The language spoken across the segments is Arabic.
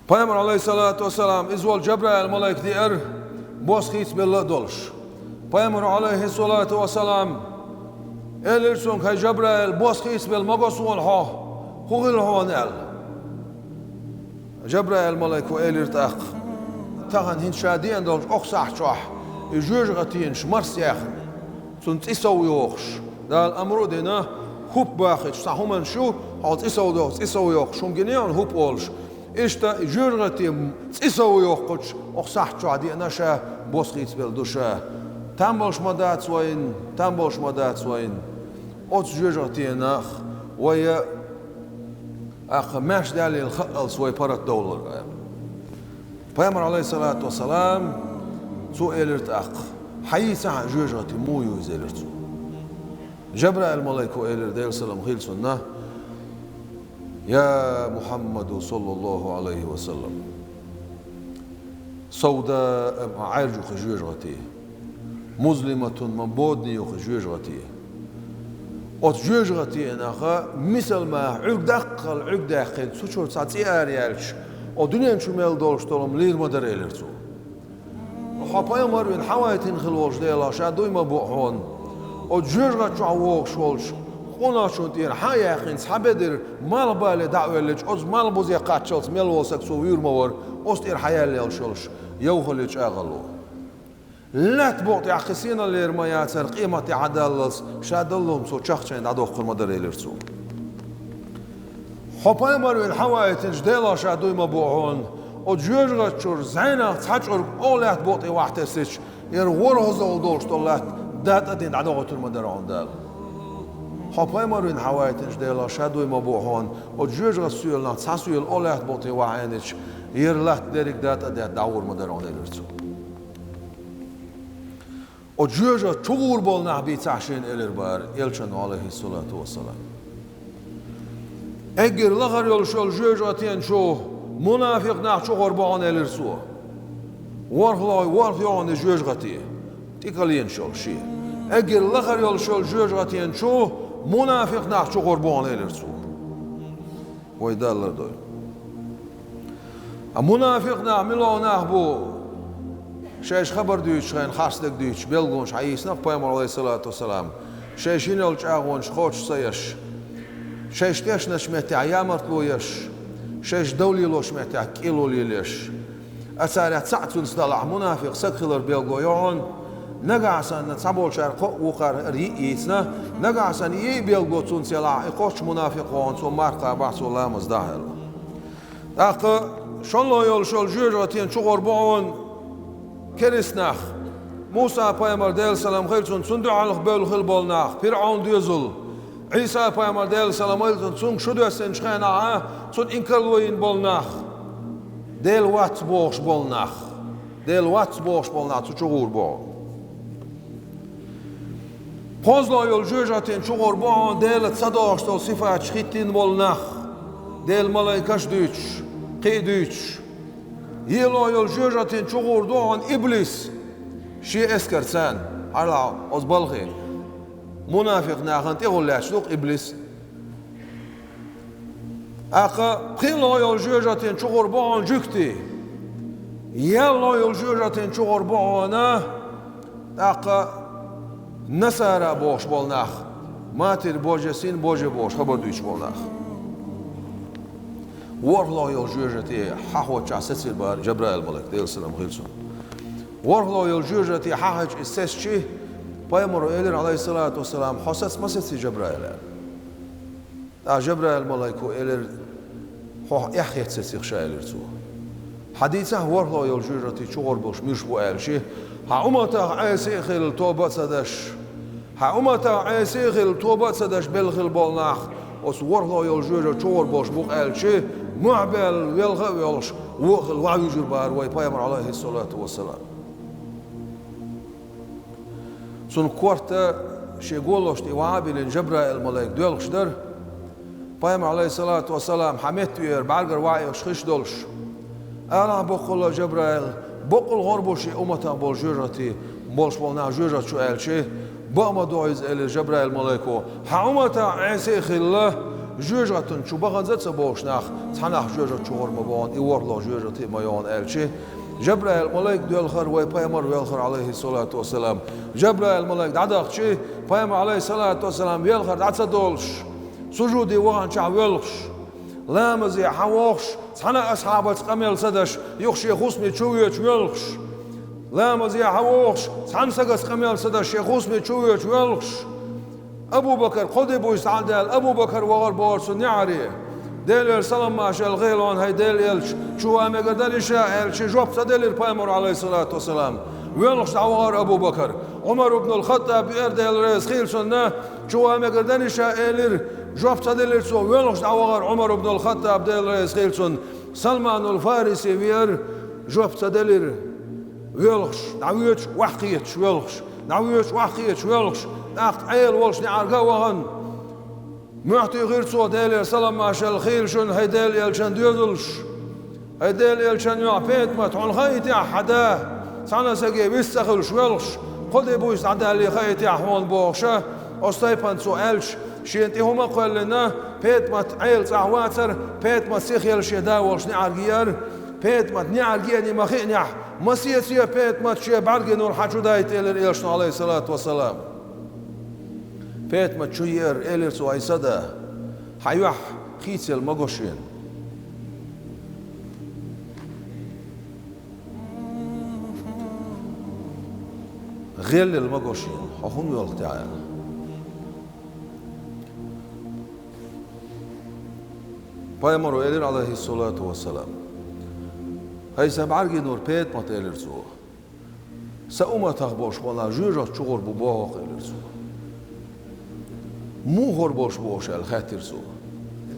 Peygamber aleyhissalatu vesselam izvol Cebrail melek diyer boş hiç belli dolş. Peygamber aleyhissalatu vesselam elirsun kay Cebrail boş hiç bel magosun ha hugil honel. Cebrail melek o elirtaq tahan hin şadiyen dolş oksah çah jürgatiyen şmars yakhn sunt isaw yox dal amru dena hub baxit sahuman şu halt isaw dox isaw yox şum genion hub olş İşte jürgatiyen isaw yox qoç oksah çah diyena şa boskit bel duşa tam bolşmadat soyn ot jürgatiyen ach ويا أخ ماش دالي الخال سوي برات دولار Peygamber aleyhissalatu vesselam su elirt ak حيث عن جوجتي مو يوزلرت جبرائيل ملائكة الير دير سلام خيل سنة يا محمد صلى الله عليه وسلم سوداء عرج خجوجتي مظلمة من بودني خجوجتي ot jürgati enaha misal ma عق داخل suçur satsiyar yelç o dünyen çümel doluştolum lir modar elertu hapaya marvin hawayetin khilwoj deyla şaduyma buhon o jürga çawok şolş ona şontir hayakin sabedir mal bale da'velç oz mal boz yaqatçals mel olsak so yurma var ostir hayal yal şolş yawhliç ağalu لا تبغى يعكسينا الرمايات قيمة عدالس شادلهم سو شخصين عدو قرمدر إلرسو حباي مروين حوايت جديلا شادوي مبوعون وجوجغا تشور زينا تحجر أولاد بوطي واحتسش يرغوره زول دورش طلعت دات أدين عدو قرمدر عندال حباي مروين حوايت جديلا شادوي مبوعون وجوجغا سيولنا تحسويل أولاد بوطي واحتسش يرلات ديرك دات أدين دعور مدر عند إلرسو O cüce çoğur bol nahbi tahşin elir bar elçen aleyhissalatu vesselam. Eğer lağar yol şol cüce atiyen şu münafık nah çoğur bağın elir su. Varhlay yani cüce atiye. Tikaliyen şol şi. Eğer lağar yol şol cüce atiyen şu münafık nah çoğur bağın elir su. Oydallar doy. A münafık nah milo nah bu شايش خبر دويش خين خاصدك دويش بلغونش عيسنا بيامر عليه الصلاة والسلام شايشين الجاغونش خوش سيش شايش تيش نشمتع يامرت لويش شايش دولي لوش متع كيلو ليش أسارع تسعتون صدلع منافق سدخلر بلغويون نقعسان نتصابول شارق وقار ريئيسنا نقعسان بلغوتون سيلع إقوش منافقون سو مارقا بحثو لامز داهل أقا شون لو يول شول جيراتين شغور بون كريسناخ موسى بايمر ديل سلام خيرتون سندو على خبال خل بالناخ فرعون ديزل عيسى بايمر ديل سلام خيرتون سون شدو سنشخنا سون انكلوين بالناخ ديل وات بوش بالناخ تشغور بو قوزلا يول جوجاتين شغور بو ديل تصداش تو صفات شخيتين بالناخ ديل ملايكاش دوتش قي دوتش يلا يول جوجاتين شغور دوان إبليس شي اسكرسان على أزبالخين منافق ناخن تقول لا شلوك إبليس أقا قيلا يول جوجاتين شغور بوان جكتي يلا يول جوجاتين شغور بوانا أقا نسارا بوش بالناخ ماتر بوجسين بوجه بوش خبر دوش بالناخ ورلا يول جوجتي حاحو تشاسسير بار جبرائيل ملك ديل سلام خيلسون ورلا يول جوجتي حاحج استسشي بايمر إلين عليه الصلاة والسلام حسس مسسي جبرائيل جبرائيل ملك إلين حو يحيى تسسيخ شايلرتو حديثه ورلا يول جوجتي شغور بوش مش بو ألشي حأمتا عيسيخل توبة سدش حأمتا عيسيخل توبة سدش بلخل بالناخ وصورها يول جوجة شغور بوش بوق ألشي معبل يلغى يولش وخل وعي جربار ويبايمر عليه الصلاة والسلام سون كورتا شي قولوش وعابل جبرائيل ملاك دولش در بايمر عليه الصلاة والسلام حميت وير بعرقر وعي وشخش دولش أنا بقول جبرائيل بقول غربوشي أمتا بول جوجتي بولش بولنا جوجة شو ألشي بأما دويز إلي جبرائيل ملاكو حأمتا عيسيخ الله جوجاتن شو بغنزت سبوش ناخ تناخ جوجات شغور مبان يورلو جوجات ميان ألشي جبرائيل ملاك ديالخر ويبايمر ويالخر عليه الصلاة والسلام جبرائيل ملاك دعداق شي بايمر عليه الصلاة والسلام يالخر دعتسا دولش سجودي وغان شع ويالخش لامزي حوخش تنا أصحابت قميل سدش يخشي خصمي تشويت ويالخش لامزي حوخش تنسقس قميل سدش يخصمي تشويت ويالخش أبو بكر قدي بو يستعدل أبو بكر وغر بورس نعري ديل سلام ماش الغيلون هاي ديل يلش شو أمي قدر يشاء يلش جوب صديل البايمر عليه الصلاة والسلام ويلش دعوار أبو بكر عمر بن الخطاب يردل رئيس خيل سنة شو أمي قدر يشاء يلر جوب صديل السو ويلش دعوار عمر بن الخطاب ديل رئيس خيل سن سلمان الفارسي وير جوب صديل ويلش دعويتش وحقيتش ويلش دعويتش وحقيتش ويلش ناخت عيل ولش نعرقا وغن معطي غير صوت ديل سلام ماش الخيل شن هيديل يلشن ديودلش هيديل يلشن يعبيت ما تعون خيتي حدا سانا سجي بيستخل شويلش قد بويس عدا اللي خيتي حوان بوغشة أستيبان سؤالش شينتي هما قال لنا بيت ما عيل صعواتر بيت ما سيخيل شيدا ولش نعرقير بيت ما نعرقيني ما خينيح ما سيسيا بيت ما تشي بعرقي نور حاجو دايت إلر إلشن عليه الصلاة والسلام بيت ما تشوير إلر سو صدا حيوح خيتي المقوشين غير المقوشين حهم يولق تعالى بايمرو إلر عليه الصلاة والسلام هاي سبعرقي نور بيت ما تإلر سو سأوما تخبوش وانا جوجة شغور بباق إلر سو مو هربوش بوش الخاتر سو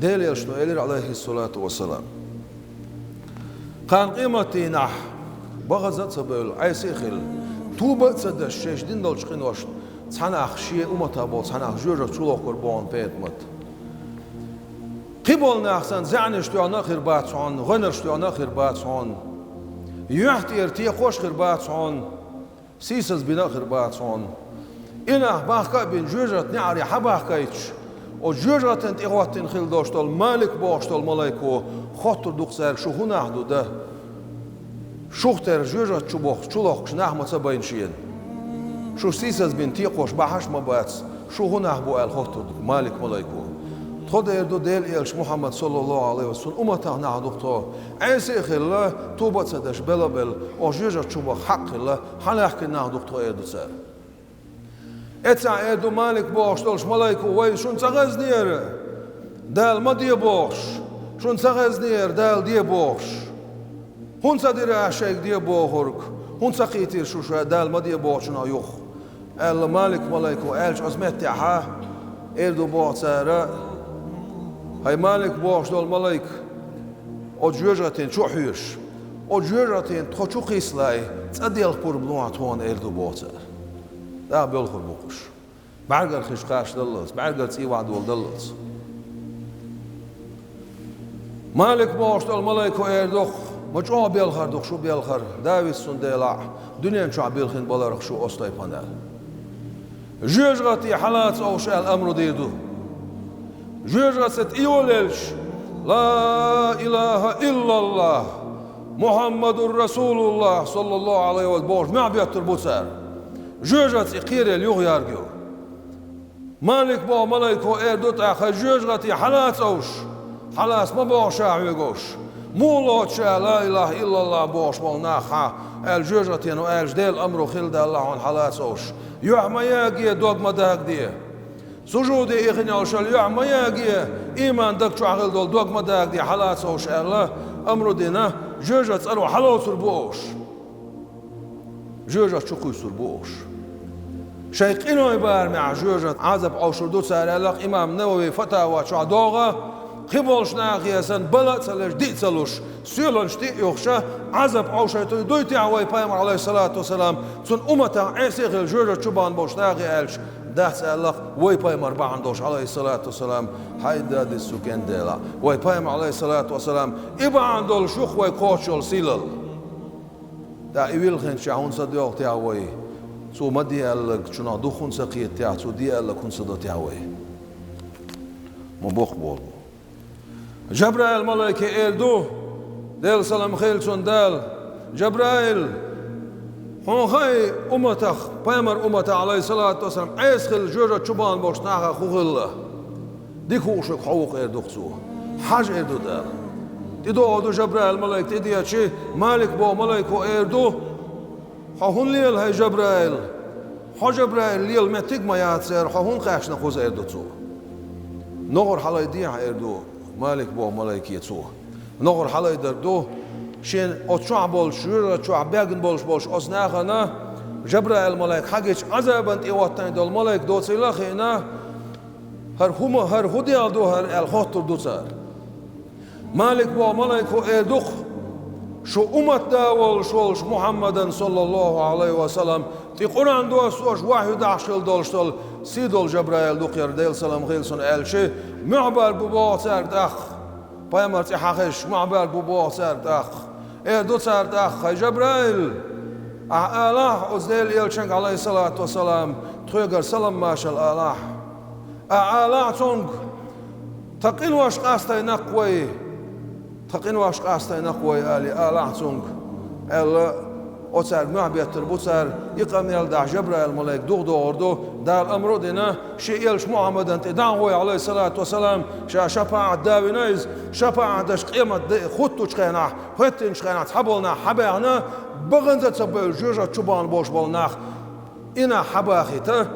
ديل يشنو إلر عليه الصلاة والسلام كان قيمتي نح بغزت سبيل عيسيخل توبة تسدش شيش دين دولش قنوش تحناخ شيء أمتا بول تحناخ جوجة شلوخ قربان بيت مت قبولنا أحسن زعنش تو ناخر باتسون غنرش تو ناخر باتسون يحتي ارتي خوش خر باتسون سيسز بناخر باتسون إنا باخكا بين جوجة نعري حباخكايتش و جوجة انتقوات خيل دوشتول مالك بوشتول ملايكو خطر دوخسار شو هنا حدو ده شوختر جوجة شبوخ شلوخ شناح متسبين شين شو سيسز بين تيقوش بحش مباتس شو هنا حبو الخطر مالك ملايكو تخد يردو ديل إلش محمد صلى الله عليه وسلم أمتا نعدوكتو عيسى خلا توبة تسدش بلا بل و جوجة شبوخ حق الله حنحكي نعدوكتو يردو سار اتسع يدو مالك بوش دولش ملايكو وي شون تغز نير دال ما دي بوش شون تغز نير دال دي بوش هون صدير عشاك دي بوخورك هون سقيتير شوشا دال ما دي بوشنا يوخ ال مالك ملايكو الش ازمت ها يردو بوش سارة هاي مالك بوش دول ملايك او جوجاتين شو حيش او جوجاتين تخو شو قيسلاي تأدي الخبور بنوعتون يردو بوش سارة لا بيلخر بوقش بعرقل خشقاش دلت بعرقل تيوعد والدلت مالك بوش دول ملايكو ايردوخ مجموع بيلخر دوخ شو بيلخر داويس سنديلع دنيا شو بيلخن بلارخ شو أستاي بانال جوجغتي حالات أوش الأمر ديردو جوجغت إيوللش لا إله إلا الله محمد رسول الله صلى الله عليه وسلم ما بيتر بوسار جوجغت إقير اليوغ يارجو مالك بو ملايكو إيردوت أخي جوجغتي حالات أوش حالاس ما بوش عويقوش مولوت شا لا إله إلا الله بوش والناخا الجوجتين وآلج ديل أمرو خلد الله عن حالات أوش يعما ياقية دوغ مداق دي سجودي إخني أوشال يعما ياقية إيمان دك شو عقل دول دوغ مداق دي حالات أوش الله أمرو دينا جوجت ألو حلو سربوش جوجت شو قوي سربوش شيخ إنو يبار مع جوجت عزب أوشر دو ساري لك إمام نووي فتاوى شو عدوغة خبولش ناقيسن بلد سلش ديت سلوش سيلونش دي يخشى عزب عوشيتو دويتي عوي بايمر عليه الصلاة والسلام تون أمتا عيسيخ الجوجة شبان بوش ناقي ألش دهت سألق وي بايمر باعندوش عليه الصلاة والسلام حيدا دي السكين ديلا وي بايمر عليه الصلاة والسلام إبا عندول شوخ وي كوشول سيلل دا إيويل خين شاهون صديوق تيعوي سو مدي ألق شنا دوخون سقيت تيع سو دي ألق هون صدو تيعوي مبوخ بول جبرائيل ملائكة إردو ديل سلام خيلسون دال جبرائيل هون خي أمتك بيمر أمته عليه الصلاة والسلام أسخل جورة شبان بوش ناخا خوخلا دي خوشك حوق إردو خسو حاج إردو دال دو جبرائيل ملائكة دي شيء مالك بو ملائكة إردو هون ليل هاي جبرائيل جبرائيل ليل متك ما ياتسر هون قاش نخوز إردو تو نغر حلاي ديع إردو مالك بو ملائكة تو نغر حلاي دردو شين أتشع بولش شورا تشع بيجن بولش أصناخنا جبرائيل ملائك حاجة عذابنت إيواتن دول ملائك دو سيلاخينا هر هدي دو هر الخطر دو صار مالك بو ملائكة إردو شو أمت داول شولش محمد صلى الله عليه وسلم في قرآن دو سوش واحد عشر دولشتل سيدول جبرائيل دو قير ديل سلام غيلسون ألشي معبر ببا سرد أخ بايمرتي حقش معبر ببا سرد أخ دو سرد أخ جبرائيل الله أزديل إلشنك عليه الصلاة والسلام تخيقر سلام ماشا الله الله تونك تقين واش قاستي نقوي تقين واش قاستي نقوي آلي الله تونك ألا أتسار معبيت البوتسار يقام يلدع جبرائيل ملاك دوغ أردو دار أمرو دينا شيء يلش محمد أنت دعوه عليه الصلاة والسلام شفاعة داوي نايز شفاعة داش قيمة خطو شخينا خطين شخينا تحبولنا حبانا بغنزة تسبيل جوجة تشبان بوش بولناخ إنا حباخيته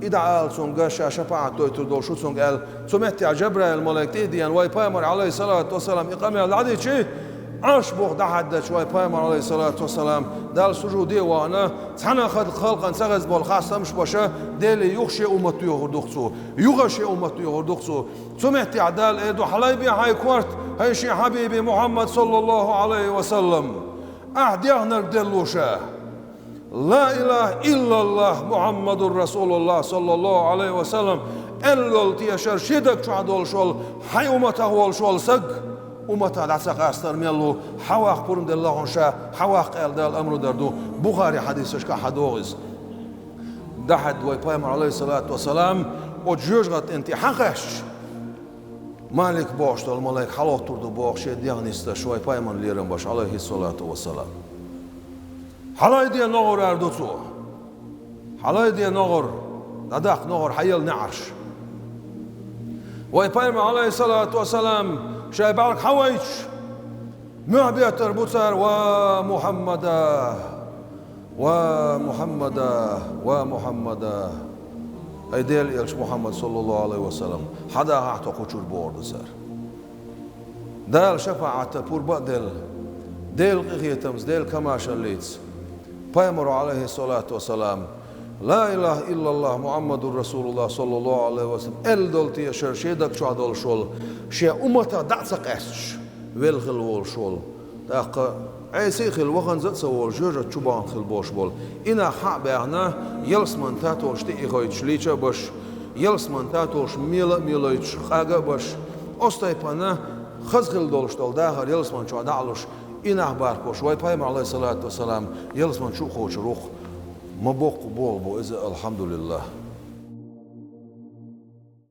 إدعال سونغ شفاعة دويتر دول شو سونغ قال سمعت جبرائيل ملاك تيديان واي بايمر عليه الصلاة والسلام إقام يلدع شيء عاش بوخ دحد شوي بايمر عليه الصلاة والسلام دال سجودي وانا تحنا خد خلقا سغز بول خاصة مش باشا ديلي يخشي أمتو يغردوخسو يغشي أمتو يغردوخسو سمعتي عدال إيدو حلايبي هاي كوارت هاي شي حبيبي محمد صلى الله عليه وسلم أهديهنا دلوشا لا إله إلا الله محمد رسول الله صلى الله عليه وسلم ألل تيشر شدك شعدول شول حي أمته والشول سق أمتا دعسق أستر ميلو حواق برم دل الله شا حواق قال دل أمر دردو بخاري حديثش كحدوغز دحد وي بايمر عليه الصلاة والسلام وجوجغت انت حقش مالك باش دل ملاك حلوت تردو باش ديانيست شوي بايمر ليرم باش عليه الصلاة والسلام حلاي دي نغر أردوتو حلاي دي نغر نداق نغر حيل نعرش وي بايمر عليه الصلاة والسلام شايبارك حويج معبية تربوتر ومحمدا ايديل يلش محمد صلى الله عليه وسلم حدا عطا قشور بورد سر دال شفاعة بور بدل ديل قيتمز ديل كماشن ليتس بايمر عليه الصلاة والسلام لا إله إلا الله محمد رسول الله صلى الله عليه وسلم دولتي يشر شيدك شو عدول شول شي أمتا دعسق أسش ويلخل وول شول داق عيسي خل وخن زت سوول جوجة شبان خل بوش بول إنا حق بيعنا يلس من تاتوش تي إخويتش ليتش بش يلس من تاتوش ميلويتش خاقة بش أستيبانا خزخل دولش دول داخل يلس من شو دعلوش إنا باركوش واي بايم عليه الصلاة والسلام يلس من شو خوش روخ ما بوق بول بو إذا الحمد لله